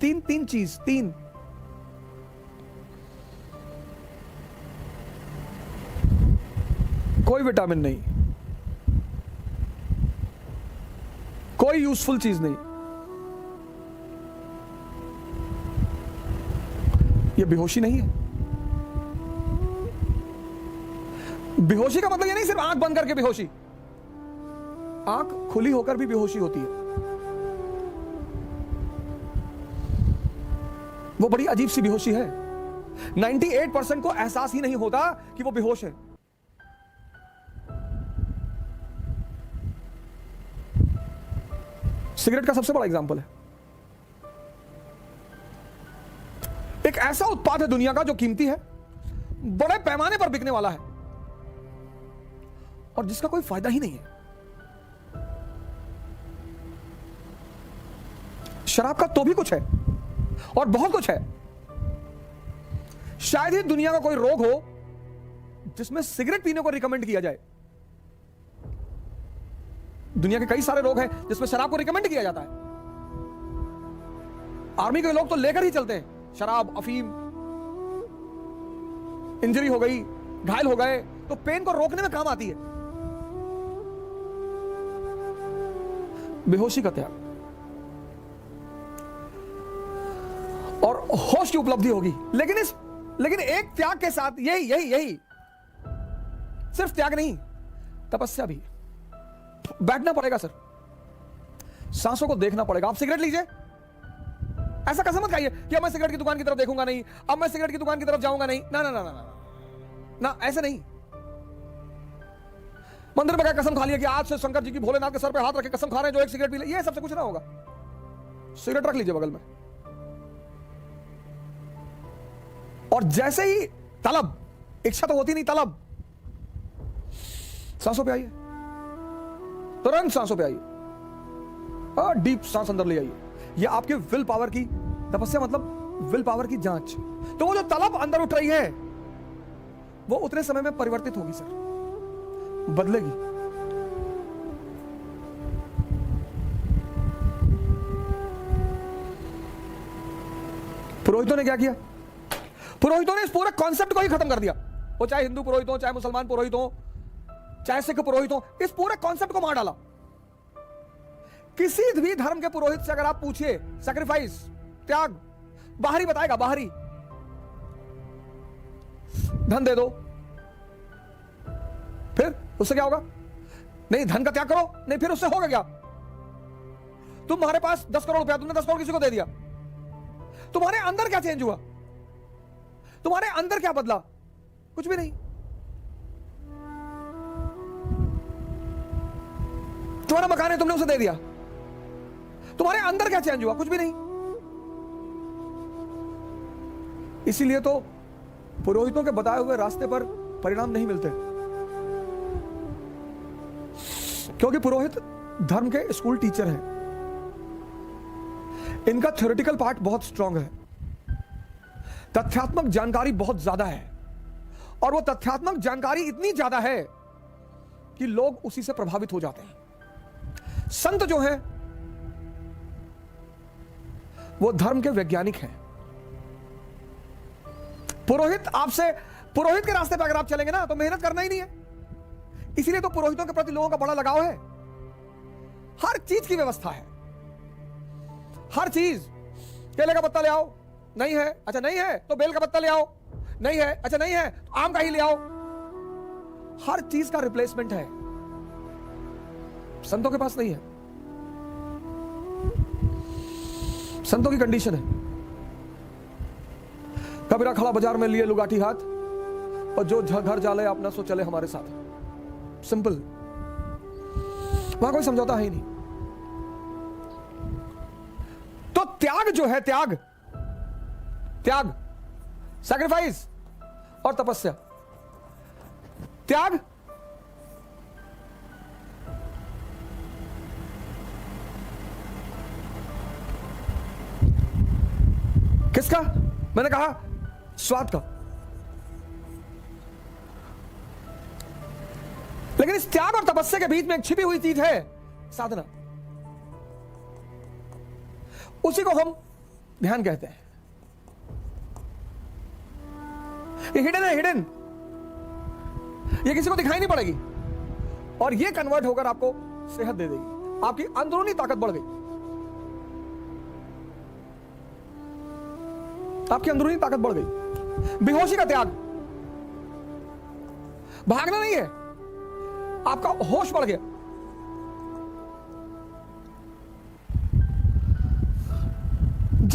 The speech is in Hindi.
तीन चीज, तीन। कोई विटामिन नहीं, कोई यूजफुल चीज नहीं। ये बेहोशी नहीं है। बेहोशी का मतलब ये नहीं सिर्फ आंख बंद करके बेहोशी, आंख खुली होकर भी बेहोशी होती है। वो बड़ी अजीब सी बेहोशी है। 98% को एहसास ही नहीं होता कि वो बेहोश है। सिगरेट का सबसे बड़ा एग्जांपल है। एक ऐसा उत्पाद है दुनिया का जो कीमती है, बड़े पैमाने पर बिकने वाला है, और जिसका कोई फायदा ही नहीं है। शराब का तो भी कुछ है और बहुत कुछ है। शायद ही दुनिया का कोई रोग हो जिसमें सिगरेट पीने को रिकमेंड किया जाए। दुनिया के कई सारे रोग हैं जिसमें शराब को रिकमेंड किया जाता है। आर्मी के लोग तो लेकर ही चलते हैं शराब, अफीम। इंजरी हो गई, घायल हो गए तो पेन को रोकने में काम आती है। बेहोशी का त्याग और होश की उपलब्धि होगी। लेकिन एक त्याग के साथ यही सिर्फ त्याग नहीं, तपस्या भी। बैठना पड़ेगा सर, सांसों को देखना पड़ेगा। आप सिगरेट लीजिए, ऐसा कसम मत खाइए कि अब मैं सिगरेट की दुकान की तरफ देखूंगा नहीं, अब मैं सिगरेट की दुकान की तरफ जाऊंगा नहीं। ना ना ना ना ना ना, ऐसे नहीं। मंदिर में क्या कसम खा लिया कि आज से शंकर जी की भोलेनाथ के सर पे हाथ रखे कसम खा रहे हैं, जो एक सिगरेट पी ले, ये सबसे कुछ ना होगा। सिगरेट रख लीजिए बगल में, और जैसे ही तलब, इच्छा तो होती नहीं, तलब, सांसों पे आइए, तुरंत सांसों पे आइए, और डीप सांस अंदर ले आइए। ये आपके विल पावर की तपस्या, मतलब विल पावर की जांच। तो वो जो तलब अंदर उठ रही है वो उतने समय में परिवर्तित होगी सर, बदलेगी। पुरोहितों ने क्या किया? पुरोहितों ने इस पूरे कॉन्सेप्ट को ही खत्म कर दिया। वो चाहे हिंदू पुरोहित हो, चाहे मुसलमान पुरोहित हो, चाहे सिख पुरोहित हो, इस पूरे कॉन्सेप्ट को मार डाला। किसी भी धर्म के पुरोहित से अगर आप पूछिए सैक्रिफाइस, त्याग, बाहरी बताएगा, बाहरी। धन दे दो, फिर उससे क्या होगा? नहीं, धन का त्याग करो, नहीं, फिर उससे होगा क्या? तुम्हारे पास 10 करोड़ रुपया, तुमने 10 करोड़ किसी को दे दिया, तुम्हारे अंदर क्या चेंज हुआ? तुम्हारे अंदर क्या बदला? कुछ भी नहीं। तुम्हारा मकान है, तुमने उसे दे दिया, तुम्हारे अंदर क्या चेंज हुआ? कुछ भी नहीं। इसीलिए तो पुरोहितों के बताए हुए रास्ते पर परिणाम नहीं मिलते, क्योंकि पुरोहित धर्म के स्कूल टीचर हैं। इनका थ्योरेटिकल पार्ट बहुत स्ट्रांग है, तथ्यात्मक जानकारी बहुत ज्यादा है, और वो तथ्यात्मक जानकारी इतनी ज्यादा है कि लोग उसी से प्रभावित हो जाते हैं। संत जो हैं वो धर्म के वैज्ञानिक हैं। पुरोहित के रास्ते पर अगर आप चलेंगे ना तो मेहनत करना ही नहीं है। इसीलिए तो पुरोहितों के प्रति लोगों का बड़ा लगाव है। हर चीज की व्यवस्था है, हर चीज। केले का पत्ता ले आओ, नहीं है, अच्छा नहीं है तो बेल का पत्ता ले आओ, नहीं है, अच्छा नहीं है तो आम का ही ले आओ। हर चीज का रिप्लेसमेंट है, संतों के पास नहीं है। संतों की कंडीशन है, कबीरा खड़ा बाजार में लिए लुगाटी हाथ, और जो घर जा ले अपना सो चले हमारे साथ। सिंपल, वहां कोई समझौता है ही नहीं। तो त्याग जो है, त्याग, सैक्रिफाइस और तपस्या। त्याग किसका? मैंने कहा स्वाद का। लेकिन इस त्याग और तपस्या के बीच में एक छिपी हुई चीज है, साधना। उसी को हम ध्यान कहते हैं। ये हिडन है, हिडन, ये किसी को दिखाई नहीं पड़ेगी और ये कन्वर्ट होकर आपको सेहत दे देगी। आपकी अंदरूनी ताकत बढ़ गई, आपकी अंदरूनी ताकत बढ़ गई। बेहोशी का त्याग, भागना नहीं है, आपका होश बढ़ गया।